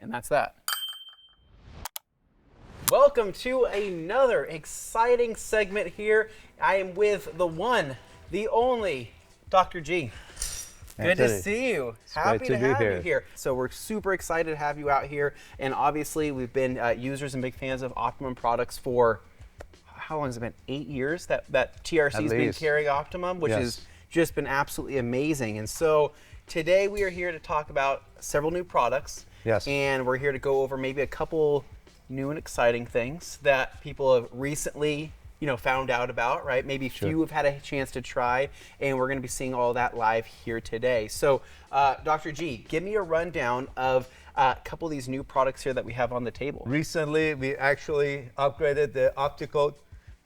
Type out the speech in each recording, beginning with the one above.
And that's that. Welcome to another exciting segment here. I am with the one, the only, Dr. G. Good to see you. Happy to have you here. So we're super excited to have you out here. And obviously, we've been users and big fans of Optimum products for, how long has it been? 8 years that TRC's been carrying Optimum, which has just been absolutely amazing. And so today we are here to talk about several new products. Yes. And we're here to go over maybe a couple new and exciting things that people have recently found out about, right? Maybe few have had a chance to try, and we're going to be seeing all that live here today. So, Dr. G, give me a rundown of a couple of these new products here that we have on the table. Recently, we actually upgraded the Opticoat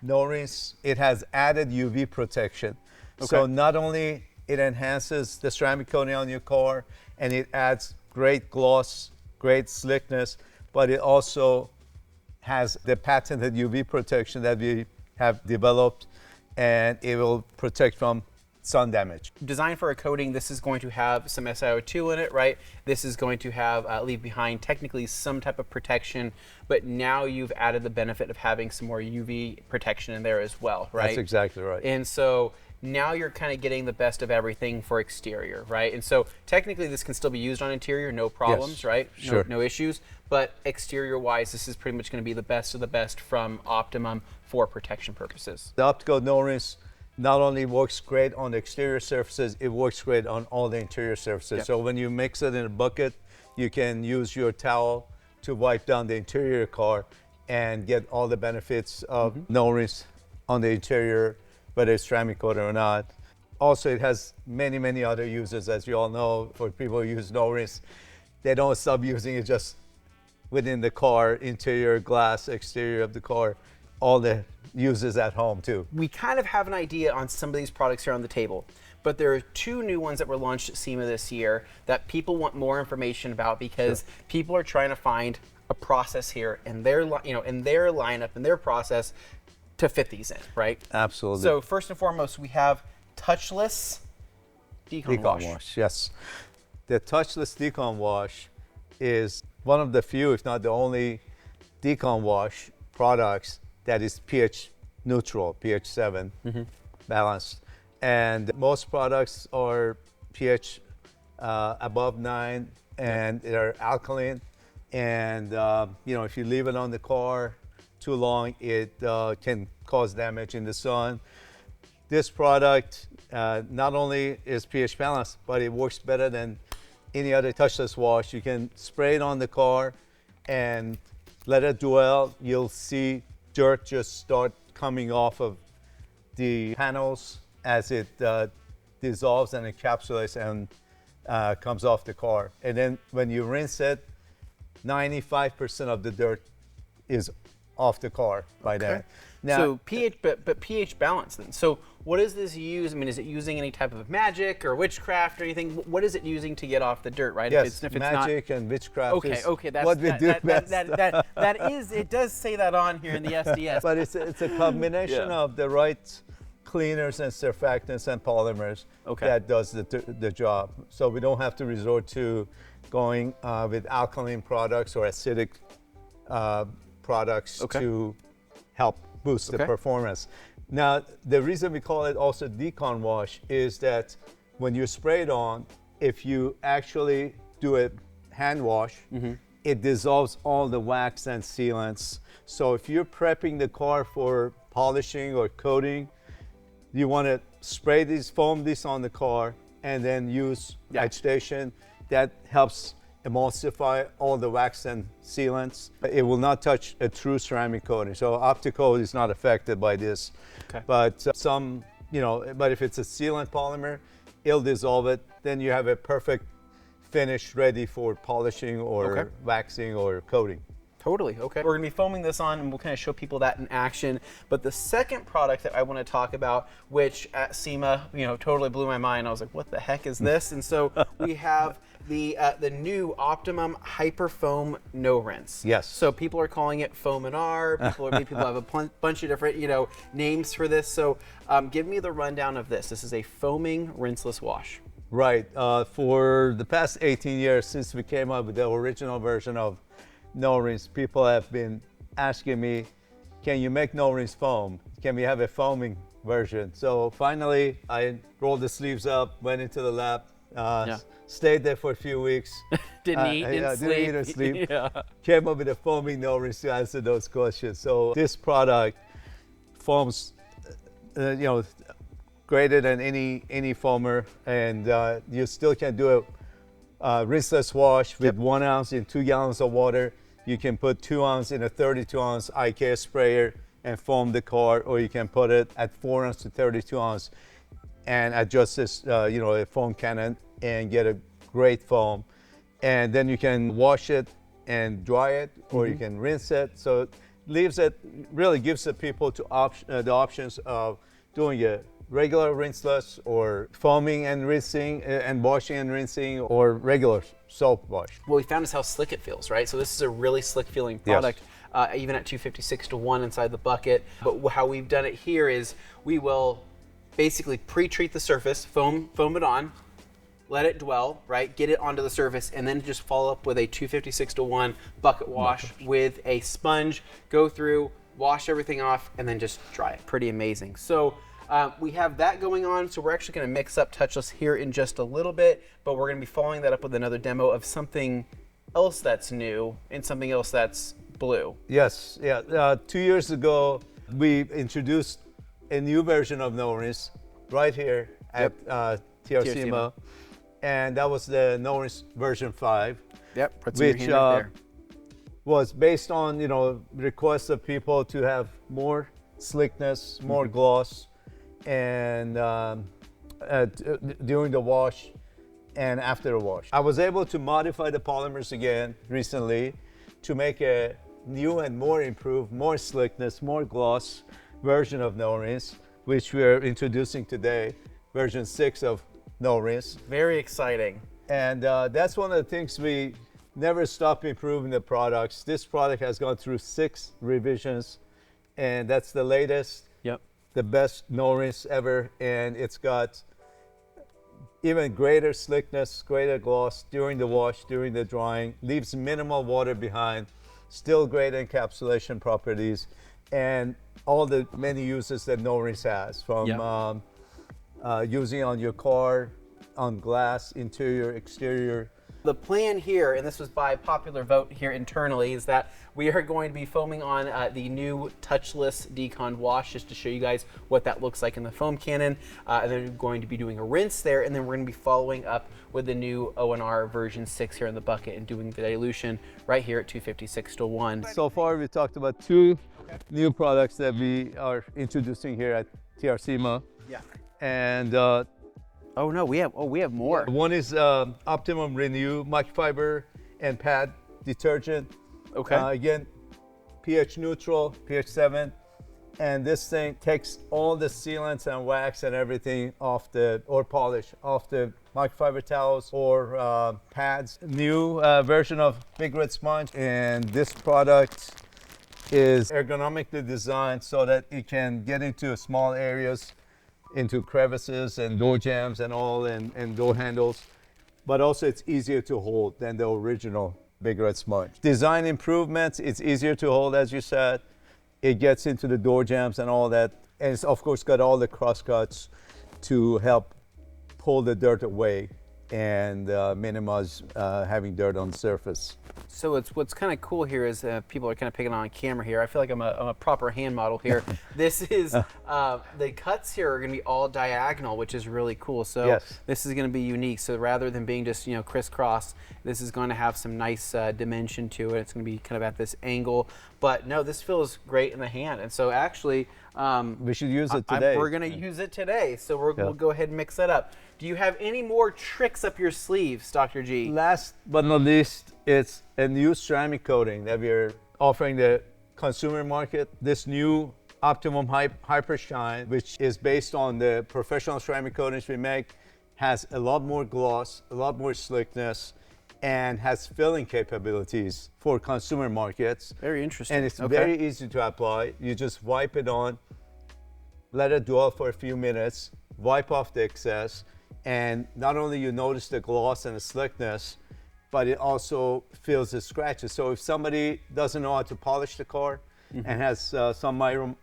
No-Rinse. It has added UV protection. Okay. So not only it enhances the ceramic coating on your car, and it adds great gloss, great slickness, but it also has the patented UV protection that we have developed, and it will protect from sun damage. Designed for a coating, this is going to have some SiO2 in it, right? This is going to have leave behind technically some type of protection, but now you've added the benefit of having some more UV protection in there as well, right? That's exactly right. And so now you're kind of getting the best of everything for exterior, right? And so technically this can still be used on interior, no problems, right? No issues. But exterior-wise, this is pretty much going to be the best of the best from Optimum for protection purposes. The Opticoat No-Rinse not only works great on the exterior surfaces, it works great on all the interior surfaces. So when you mix it in a bucket, you can use your towel to wipe down the interior of the car and get all the benefits of No-Rinse on the interior, whether it's ceramic coated or not. Also, it has many, many other uses, as you all know. For people who use No-Rinse, they don't stop using it just within the car, interior, glass, exterior of the car, all the uses at home too. We kind of have an idea on some of these products here on the table, but there are two new ones that were launched at SEMA this year that people want more information about because people are trying to find a process here in their, in their lineup, in their process to fit these in, right? Absolutely. So first and foremost, we have touchless decon wash. Yes. The touchless decon wash is one of the few, if not the only, decon wash products that is pH neutral, pH 7 balanced. And most products are pH above 9, and they're alkaline. And if you leave it on the car too long, it can cause damage in the sun. This product not only is pH balanced, but it works better than any other touchless wash. You can spray it on the car and let it dwell. You'll see dirt just start coming off of the panels as it dissolves and encapsulates and comes off the car. And then when you rinse it, 95% of the dirt is off the car by then. Now, so pH, but pH balance then. So what does this use? I mean, is it using any type of magic or witchcraft or anything? What is it using to get off the dirt, right? Yes, if it's magic and witchcraft is what we do best. That is, it does say that on here in the SDS. But it's a combination of the right cleaners and surfactants and polymers that does the job. So we don't have to resort to going with alkaline products or acidic products to help boost the performance. Now, the reason we call it also decon wash is that when you spray it on, if you actually do a hand wash, it dissolves all the wax and sealants. So if you're prepping the car for polishing or coating, you want to spray this, foam this on the car, and then use agitation. That helps emulsify all the wax and sealants. It will not touch a true ceramic coating. So Opticoat is not affected by this. But but if it's a sealant polymer, it'll dissolve it. Then you have a perfect finish ready for polishing or waxing or coating. Totally, okay. We're gonna be foaming this on and we'll kind of show people that in action. But the second product that I wanna talk about, which at SEMA, totally blew my mind. I was like, what the heck is this? And so we have the new Optimum Hyper Foam No Rinse. Yes. So people are calling it Foam&R. People have a bunch of different names for this. So give me the rundown of this. This is a foaming rinseless wash. Right. For the past 18 years, since we came up with the original version of no rinse, people have been asking me, can you make no rinse foam? Can we have a foaming version? So finally, I rolled the sleeves up, went into the lab, stayed there for a few weeks. Didn't eat, didn't sleep. Didn't eat or sleep. Came up with a foaming no rinse to answer those questions. So this product foams, greater than any foamer, and you still can do a rinseless wash with 1 ounce in 2 gallons of water. You can put 2 ounce in a 32 ounce IKEA sprayer and foam the car, or you can put it at 4 ounce to 32 ounce and adjust this, a foam cannon and get a great foam. And then you can wash it and dry it, or you can rinse it. So it leaves it, really gives the people the options of doing a regular rinseless or foaming and rinsing and washing and rinsing, or regular soap wash. What we found is how slick it feels, right? So this is a really slick feeling product, even at 256 to 1 inside the bucket. But how we've done it here is we will basically pre-treat the surface, foam it on, let it dwell, right? Get it onto the surface, and then just follow up with a 256 to 1 bucket wash with a sponge, go through, wash everything off, and then just dry it. Pretty amazing. So we have that going on, so we're actually going to mix up touchless here in just a little bit, but we're going to be following that up with another demo of something else that's new and something else that's blue. Yes, 2 years ago, we introduced a new version of no rinse right here at TRCMA, and that was the no rinse version 5. Yep, put some your hand right there. Was based on requests of people to have more slickness, more gloss, and during the wash and after the wash. I was able to modify the polymers again recently to make a new and more improved, more slickness, more gloss version of no rinse, which we're introducing today, version 6 of no rinse. Very exciting. And that's one of the things we never stop improving the products. This product has gone through 6 revisions, and that's the latest. Yep. The best no rinse ever, and it's got even greater slickness, greater gloss during the wash, during the drying, leaves minimal water behind, still great encapsulation properties, and all the many uses that no rinse has, from using on your car, on glass, interior, exterior. The plan here, and this was by popular vote here internally, is that we are going to be foaming on the new touchless decon wash, just to show you guys what that looks like in the foam cannon. And then we're going to be doing a rinse there, and then we're going to be following up with the new ONR version 6 here in the bucket and doing the dilution right here at 256 to 1. So far, we talked about 2 new products that we are introducing here at TRCMA. Yeah. And oh no, we have more. One is Optimum Renew microfiber and pad detergent. Okay. Again, pH neutral, pH 7, and this thing takes all the sealants and wax and everything off or polish off the microfiber towels or pads. New version of Big Red Sponge, and this product is ergonomically designed so that it can get into small areas, into crevices and door jambs and all, and door handles, but also it's easier to hold than the original Big Red Sponge. Design improvements, it's easier to hold, as you said. It gets into the door jambs and all that, and it's of course got all the cross cuts to help pull the dirt away and minimize having dirt on the surface. So what's kind of cool here is people are kind of picking on camera here. I feel like I'm a proper hand model here. This is the cuts here are going to be all diagonal, which is really cool. So this is going to be unique. So rather than being just crisscross, this is going to have some nice dimension to it. It's going to be kind of at this angle. But no, this feels great in the hand. And so actually, we should use it today. We're going to use it today. So we'll go ahead and mix that up. Do you have any more tricks up your sleeves, Dr. G? Last but not least, it's a new ceramic coating that we're offering the consumer market. This new Optimum Hyper Shine, which is based on the professional ceramic coatings we make, has a lot more gloss, a lot more slickness, and has filling capabilities for consumer markets. Very interesting. And it's very easy to apply. You just wipe it on, let it dwell for a few minutes, wipe off the excess. And not only you notice the gloss and the slickness, but it also fills the scratches. So if somebody doesn't know how to polish the car and has some micro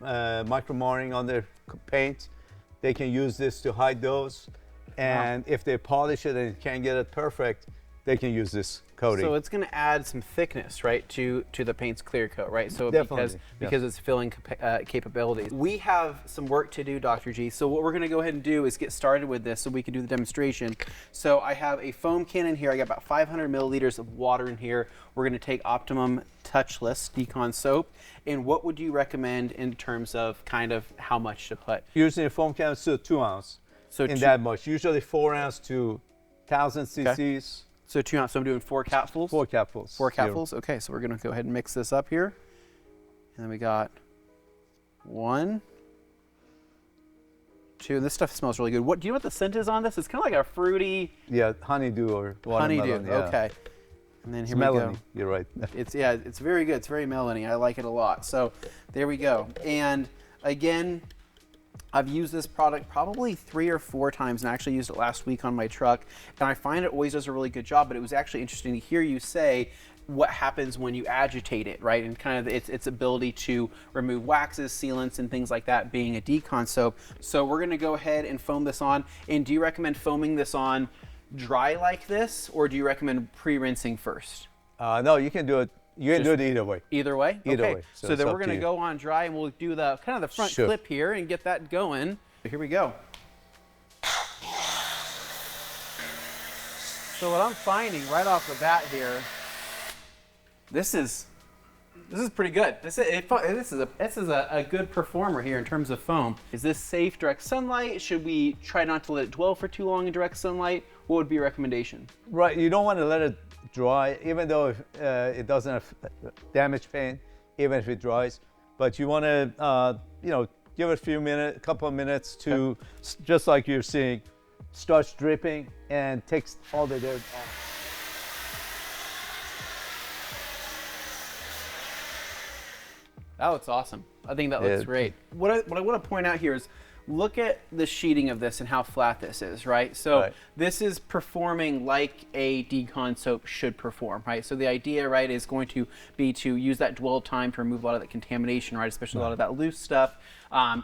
marring on their paint, they can use this to hide those. And if they polish it and can't get it perfect, they can use this coating. So it's going to add some thickness, right, to the paint's clear coat, right? So Definitely, because it's filling capabilities. We have some work to do, Dr. G. So what we're going to go ahead and do is get started with this so we can do the demonstration. So I have a foam can in here. I got about 500 milliliters of water in here. We're going to take Optimum Touchless Decon soap. And what would you recommend in terms of kind of how much to put? Usually a foam can is 2 ounce. So that much. Usually 4 ounce to 1,000 cc's. Okay. So 2 ounce, so I'm doing 4 capfuls? 4 capfuls. 4 capfuls, okay, so we're gonna go ahead and mix this up here. And then we got 1, 2, and this stuff smells really good. Do you know what the scent is on this? It's kind of like a fruity... Yeah, honeydew or watermelon. Honeydew, yeah. Okay. And then here it's we melony. go. You're right. It's very good, it's very melony. I like it a lot. So there we go. And again, I've used this product probably 3 or 4 times, and I actually used it last week on my truck, and I find it always does a really good job. But it was actually interesting to hear you say what happens when you agitate it, right? And kind of its ability to remove waxes, sealants, and things like that, being a decon soap. So we're going to go ahead and foam this on. And do you recommend foaming this on dry like this, or do you recommend pre-rinsing first? No, you can do it. You can do it either way. Either way? Either okay. way. So then we're going to go on dry, and we'll do the kind of the front clip here and get that going. Here we go. So what I'm finding right off the bat here, this is pretty good. This is a good performer here in terms of foam. Is this safe direct sunlight? Should we try not to let it dwell for too long in direct sunlight? What would be your recommendation? Right, you don't want to let it dry, even though it doesn't have damage paint, even if it dries. But you want to, give it a couple of minutes to, just like you're seeing, starts dripping and takes all the dirt off. That looks awesome. I think that looks great. What I want to point out here is, look at the sheeting of this and how flat this is, right? So this is performing like a decon soap should perform, right? So the idea, right, is going to be to use that dwell time to remove a lot of that contamination, right? Especially a lot of that loose stuff,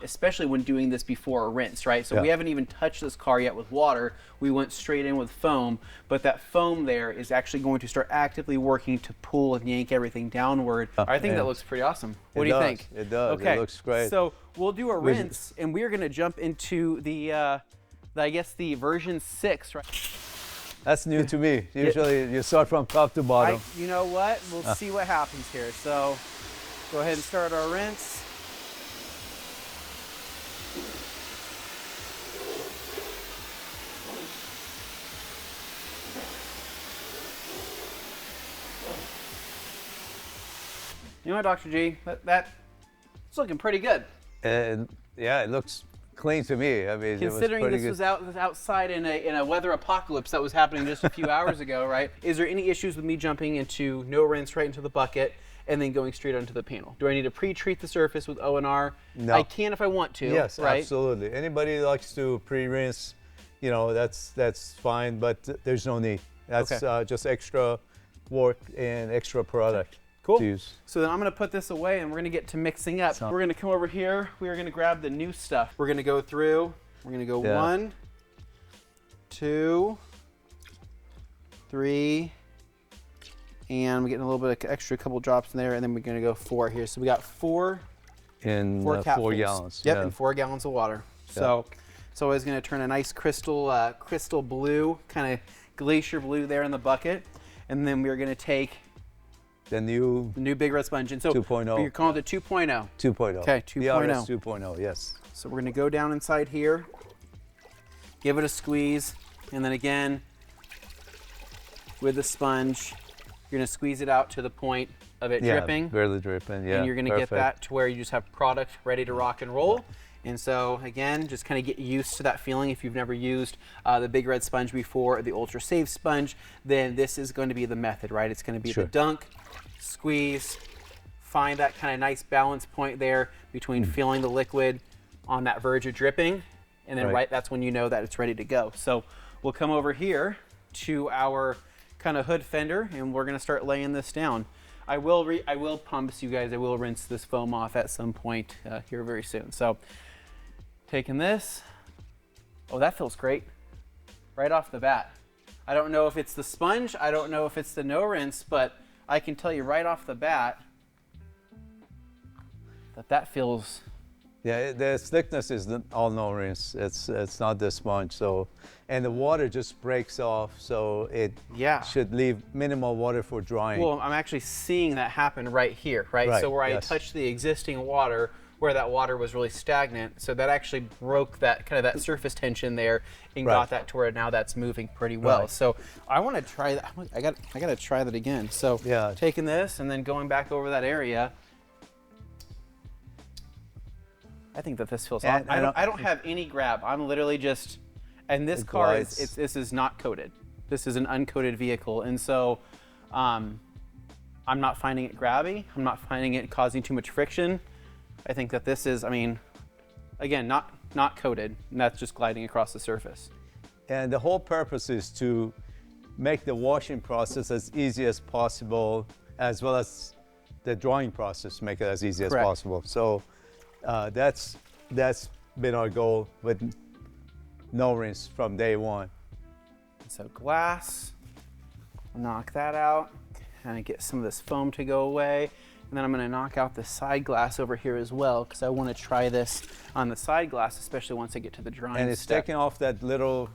especially when doing this before a rinse, right? So we haven't even touched this car yet with water. We went straight in with foam, but that foam there is actually going to start actively working to pull and yank everything downward. I think that looks pretty awesome. What do you think? It does. Okay. It looks great. So we'll do a rinse, and we are going to jump into the I guess the version 6, right? That's new to me. Usually you start from top to bottom. You know what? We'll see what happens here. So go ahead and start our rinse. You know what, Dr. G? That's looking pretty good. Yeah, it looks clean to me. I mean, considering it was this was outside in a weather apocalypse that was happening just a few hours ago, right? Is there any issues with me jumping into no rinse right into the bucket and then going straight onto the panel? Do I need to pre-treat the surface with ONR? No. I can if I want to. Yes, right? absolutely. Anybody likes to pre-rinse, that's fine, but there's no need. That's just extra work and extra product. Cool. So then I'm going to put this away, and we're going to get to mixing up. We're going to come over here. We are going to grab the new stuff. We're going to go through. We're going to go 1, 2, 3, and we're getting a little bit of extra couple drops in there, and then we're going to go 4 here. So we got 4 in 4 gallons. Yep, and 4 gallons of water. So it's always going to turn a nice crystal blue, kind of glacier blue there in the bucket, and then we're going to take the new Big Red Sponge. And so 2.0. You're calling it 2.0. 2.0. Okay, 2.0. BRS 2.0, yes. So we're going to go down inside here, give it a squeeze, and then again, with the sponge, you're going to squeeze it out to the point of it dripping. Barely dripping, yeah. And you're going to get that to where you just have product ready to rock and roll. And so again, just kind of get used to that feeling. If you've never used the Big Red Sponge before, or the Ultra Safe Sponge, then this is going to be the method, right? It's going to be the dunk, squeeze, find that kind of nice balance point there between feeling the liquid on that verge of dripping, and then that's when you know that it's ready to go. So we'll come over here to our kind of hood fender, and we're gonna start laying this down. I will promise you guys I will rinse this foam off at some point here very soon. So taking this, oh, that feels great right off the bat. I don't know if it's the sponge, I don't know if it's the no rinse, but I can tell you right off the bat that feels. Yeah, the slickness is all no rinse. It's not the sponge. So, and the water just breaks off, so it should leave minimal water for drying. Well, I'm actually seeing that happen right here, right? So where I touched the existing water, where that water was really stagnant, so that actually broke that kind of that surface tension there and got that to where now that's moving pretty well. So I want to try that. I got to try that again. So taking this and then going back over that area. I think that this feels awesome. I don't have any grab. I'm literally just, and this car this is not coated. This is an uncoated vehicle, and so I'm not finding it grabby. I'm not finding it causing too much friction. I think that this is, I mean, again, not coated, and that's just gliding across the surface. And the whole purpose is to make the washing process as easy as possible, as well as the drying process, make it as easy as possible. So that's been our goal with no rinse from day one. So glass, knock that out, and get some of this foam to go away. And then I'm going to knock out the side glass over here as well, because I want to try this on the side glass, especially once I get to the drying step. And it's taking off that little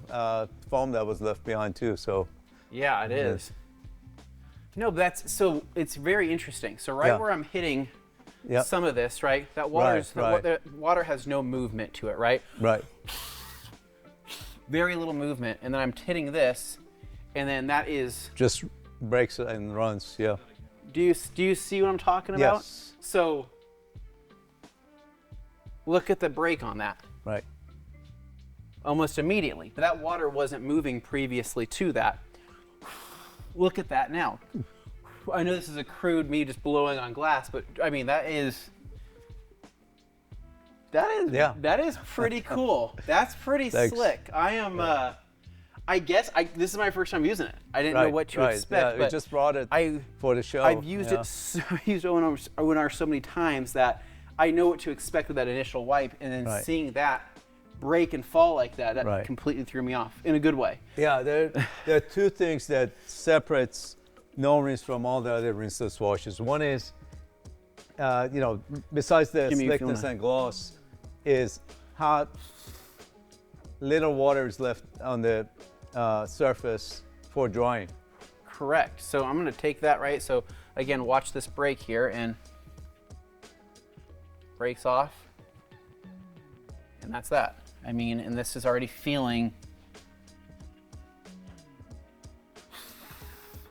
foam that was left behind too. So yeah, it is. No, so it's very interesting. So where I'm hitting some of this, that water has no movement to it, right? Very little movement, and then I'm hitting this, and then that is just breaks and runs. Yeah. Do you see what I'm talking about? Yes. So look at the break on that. Right. Almost immediately. But that water wasn't moving previously to that. Look at that now. I know this is a crude me just blowing on glass, but I mean that is pretty cool. That's pretty slick. I am I guess this is my first time using it. I didn't know what to expect. But we just brought it for the show. I've used it. I've used ONR so many times that I know what to expect with that initial wipe, and then seeing that break and fall like that completely threw me off in a good way. Yeah, there are two things that separates no rinse from all the other rinseless washes. One is, besides the slickness and gloss, is how little water is left on the surface for drying. Correct. So I'm going to take that, so again, watch this break here, and breaks off, and that's that. I mean, and this is already feeling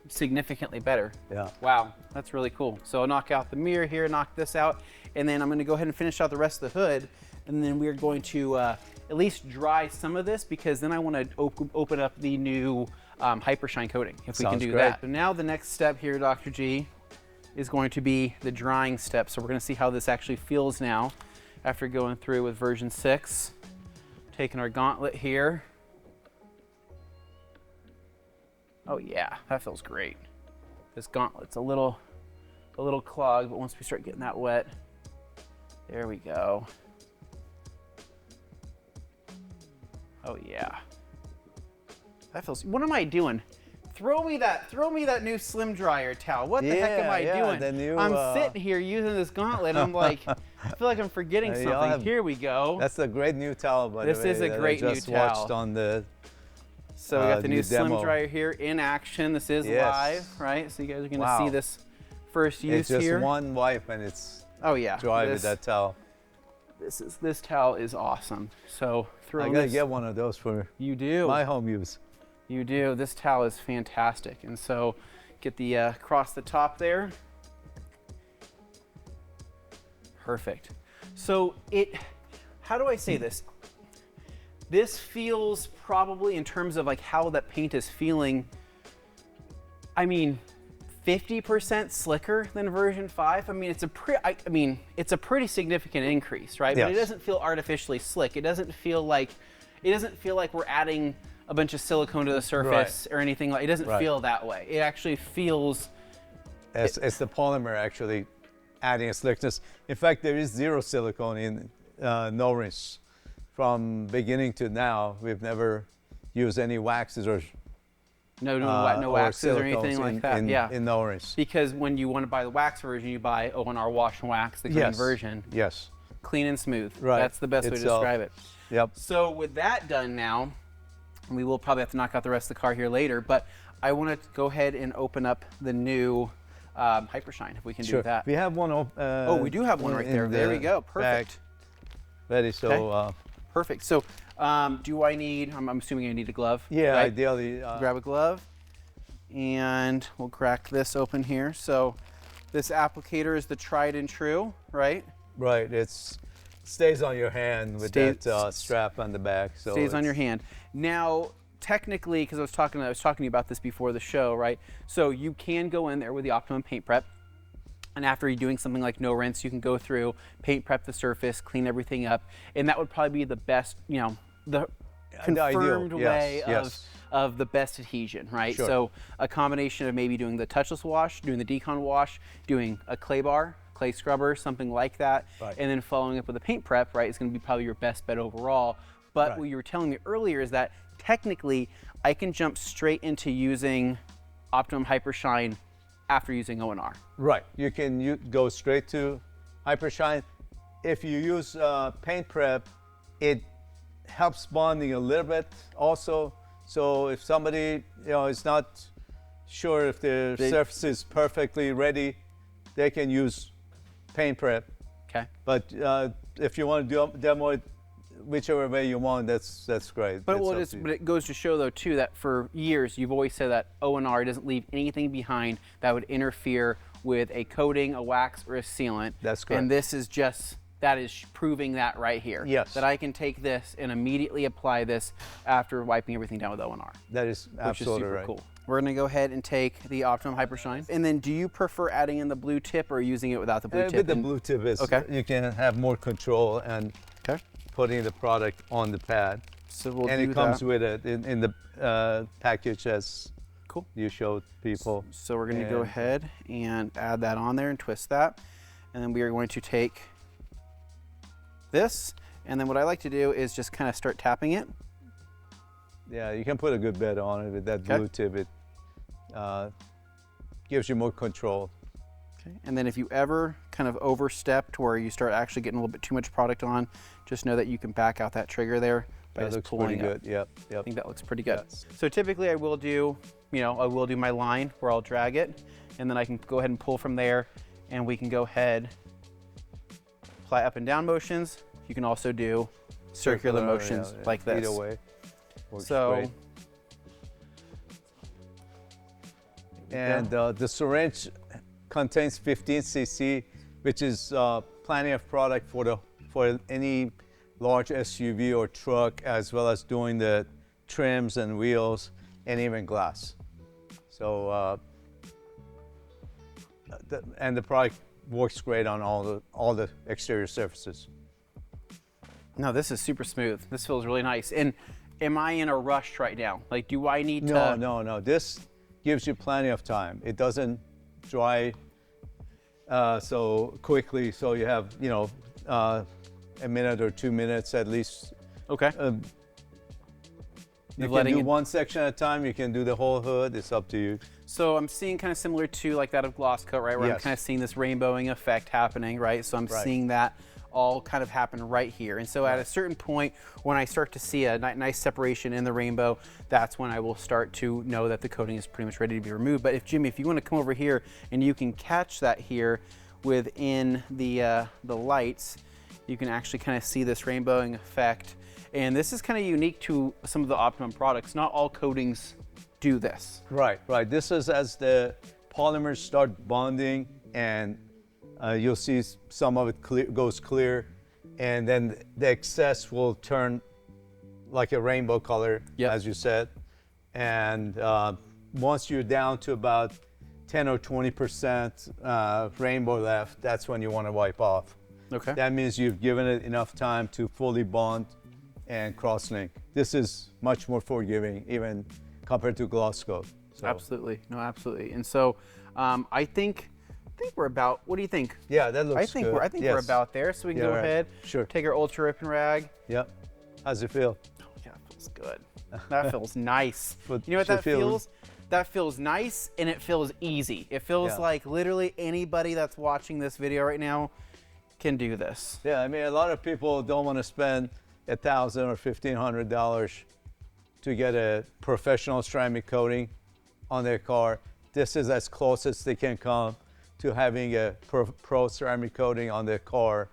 significantly better. Yeah. Wow, that's really cool. So I'll knock out the mirror here, knock this out, and then I'm going to go ahead and finish out the rest of the hood, and then we're going to at least dry some of this, because then I want to open up the new Hypershine coating, if we can do that. So now the next step here, Dr. G, is going to be the drying step. So we're going to see how this actually feels now after going through with version 6. Taking our gauntlet here. Oh yeah, that feels great. This gauntlet's a little clogged, but once we start getting that wet, there we go. Oh yeah. That feels, what am I doing? Throw me that new Slim Dryer towel. What the heck am I doing? The new, I'm sitting here using this gauntlet, and I'm like, I feel like I'm forgetting something. Here we go. That's a great new towel, by the way. This is a great new towel. Just watched on the So we got the new Slim Dryer here in action. This is live, right? So you guys are going to see this first use here. It's just one wipe, and it's dry with that towel. This towel is awesome. So I gotta get one of those for my home use. You do. This towel is fantastic. And so get the across the top there. Perfect. So how do I say this? This feels probably, in terms of like how that paint is feeling, I mean, 50% slicker than version 5. I mean, it's a pretty significant increase, right? Yes. But it doesn't feel artificially slick. It doesn't feel like it doesn't feel like we're adding a bunch of silicone to the surface or anything like. It doesn't feel that way. It actually feels. It's the polymer actually adding a slickness. In fact, there is zero silicone in no rinse. From beginning to now, we've never used any waxes or no waxes or anything like that. In no rinse. Because when you want to buy the wax version, you buy ONR Wash and Wax, the green version. Yes. Clean and smooth. Right. That's the best way to describe it. Yep. So with that done now, we will probably have to knock out the rest of the car here later, but I want to go ahead and open up the new Hypershine, if we can do that. We have one. Oh, we do have one right there. There we go. Perfect. Ready. So. Perfect. So, do I need? I'm assuming I need a glove. Yeah, right? ideally. Grab a glove, and we'll crack this open here. So, this applicator is the tried and true, right? Right. It stays on your hand with that strap on the back. So stays on your hand. Now, technically, because I was talking to you about this before the show, right? So you can go in there with the Optimum Paint Prep. And after you're doing something like no rinse, you can go through, paint prep the surface, clean everything up, and that would probably be the best, the confirmed way of the best adhesion, right? Sure. So a combination of maybe doing the touchless wash, doing the decon wash, doing a clay bar, clay scrubber, something like that, and then following up with a paint prep, right, is going to be probably your best bet overall. But what you were telling me earlier is that technically I can jump straight into using Optimum Hypershine after using ONR. Right. You can go straight to Hypershine. If you use paint prep, it helps bonding a little bit also. So if somebody is not sure if their surface is perfectly ready, they can use paint prep. Okay. But if you want to demo it whichever way you want, that's great. But it goes to show though too that for years you've always said that ONR doesn't leave anything behind that would interfere with a coating, a wax, or a sealant. That's correct. And this is that is proving that right here. Yes. That I can take this and immediately apply this after wiping everything down with ONR. That is absolutely super cool. We're going to go ahead and take the Optimum Hypershine. And then do you prefer adding in the blue tip or using it without the blue tip? With the blue tip, you can have more control and putting the product on the pad. So we'll and it comes with it in the package as you showed people. So we're going to go ahead and add that on there and twist that. And then we are going to take this. And then what I like to do is just kind of start tapping it. Yeah, you can put a good bed on it with that blue tip. It gives you more control. Okay. And then if you ever kind of overstep to where you start actually getting a little bit too much product on, just know that you can back out that trigger there by just pulling it. That looks pretty good. Yep. I think that looks pretty good. Yes. So typically I will do, my line where I'll drag it, and then I can go ahead and pull from there, and we can go ahead, apply up and down motions. You can also do circular motions like this. Either way. Works so. Great. And the syringe contains 15 cc, which is plenty of product for any large SUV or truck, as well as doing the trims and wheels and even glass. So the product works great on all the exterior surfaces. No, this is super smooth. This feels really nice. And am I in a rush right now? Like, do I need to? No. This gives you plenty of time. It doesn't dry so quickly, so you have a minute or 2 minutes at least. Okay. You can do one section at a time. You can do the whole hood. It's up to you. So I'm seeing kind of similar to like that of gloss coat, right? Where I'm kind of seeing this rainbowing effect happening, right? So I'm seeing that all kind of happen right here. And so at a certain point, when I start to see a nice separation in the rainbow, that's when I will start to know that the coating is pretty much ready to be removed. But if Jimmy, if you want to come over here and you can catch that here within the lights, you can actually kind of see this rainbowing effect. And this is kind of unique to some of the Optimum products. Not all coatings do this. Right. This is as the polymers start bonding, and you'll see some of it goes clear, and then the excess will turn like a rainbow color, as you said. And once you're down to about 10 or 20% rainbow left, that's when you want to wipe off. Okay. That means you've given it enough time to fully bond and crosslink. This is much more forgiving even compared to gloss coat. So. Absolutely, no, absolutely. And so I think we're about, what do you think? Yeah, that looks good. I think we're about there, so we can go ahead, take our ultra rip and rag. Yep. How's it feel? Oh yeah, it feels good. That feels nice. You know what that feel? feels? That feels nice, and it feels easy. It feels like literally anybody that's watching this video right now can do this. Yeah, I mean, a lot of people don't want to spend $1,000 or $1,500 to get a professional ceramic coating on their car. This is as close as they can come to having a pro ceramic coating on their car,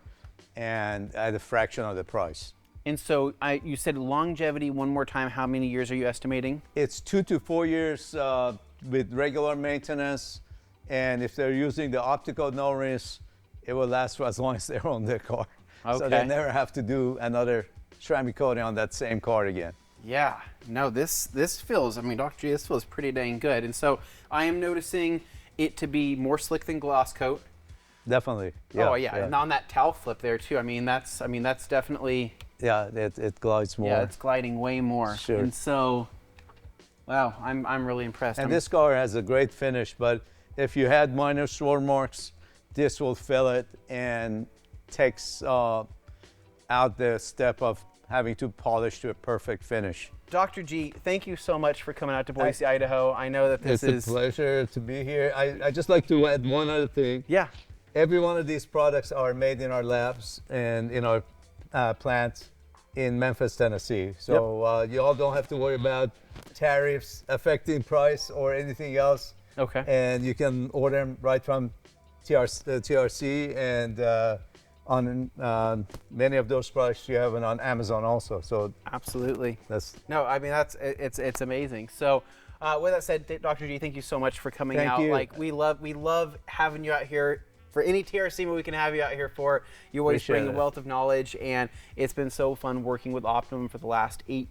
and at a fraction of the price. And so you said longevity one more time. How many years are you estimating? It's 2 to 4 years with regular maintenance, and if they're using the optical no rinse, it will last for as long as they're on their car. Okay. So they never have to do another ceramic coating on that same car again. Yeah, no, this feels, I mean, Dr. G, this feels pretty dang good. And so I am noticing it to be more slick than gloss coat. Definitely. Yeah, oh yeah, and on that towel flip there too. I mean, that's definitely. Yeah, it glides more. Yeah, it's gliding way more. Sure. And so, wow, I'm really impressed. And this car has a great finish, but if you had minor swirl marks, this will fill it and takes out the step of having to polish to a perfect finish. Dr. G, thank you so much for coming out to Boise, Idaho. I know that this is... It's a pleasure to be here. I just like to add one other thing. Yeah. Every one of these products are made in our labs and in our plants in Memphis, Tennessee. So you all don't have to worry about tariffs affecting price or anything else. Okay. And you can order them right from TRC, and on many of those products you have it on Amazon also. So absolutely. That's no, I mean it's amazing. So with that said, Dr. G, thank you so much for coming out. Thank you. Like we love having you out here. For any TRC we can have you out here for, you always bring a wealth of knowledge, and it's been so fun working with Optimum for the last 8+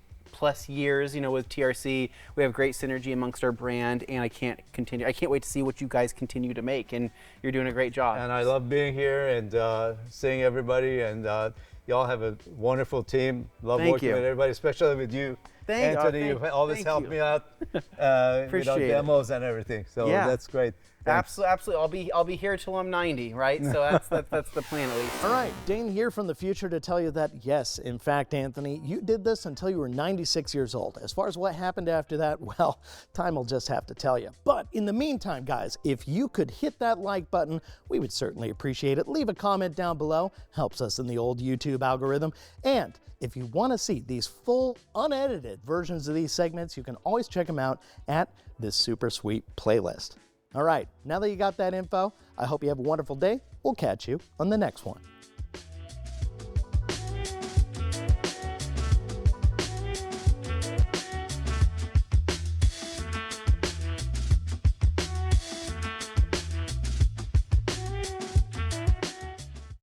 years. You know, with TRC, we have great synergy amongst our brand, and I can't wait to see what you guys continue to make, and you're doing a great job. And I love being here and seeing everybody, and y'all have a wonderful team. Love working with everybody, especially with you. Anthony, you've always helped me out with our demos and everything. So that's great. Thanks. Absolutely. I'll be here till I'm 90, right? So that's the plan at least. All right, Dane here from the future to tell you that yes, in fact, Anthony, you did this until you were 96 years old. As far as what happened after that, well, time will just have to tell you. But in the meantime, guys, if you could hit that like button, we would certainly appreciate it. Leave a comment down below, helps us in the old YouTube algorithm. And if you want to see these full, unedited versions of these segments, you can always check them out at this super sweet playlist. All right, now that you got that info, I hope you have a wonderful day. We'll catch you on the next one.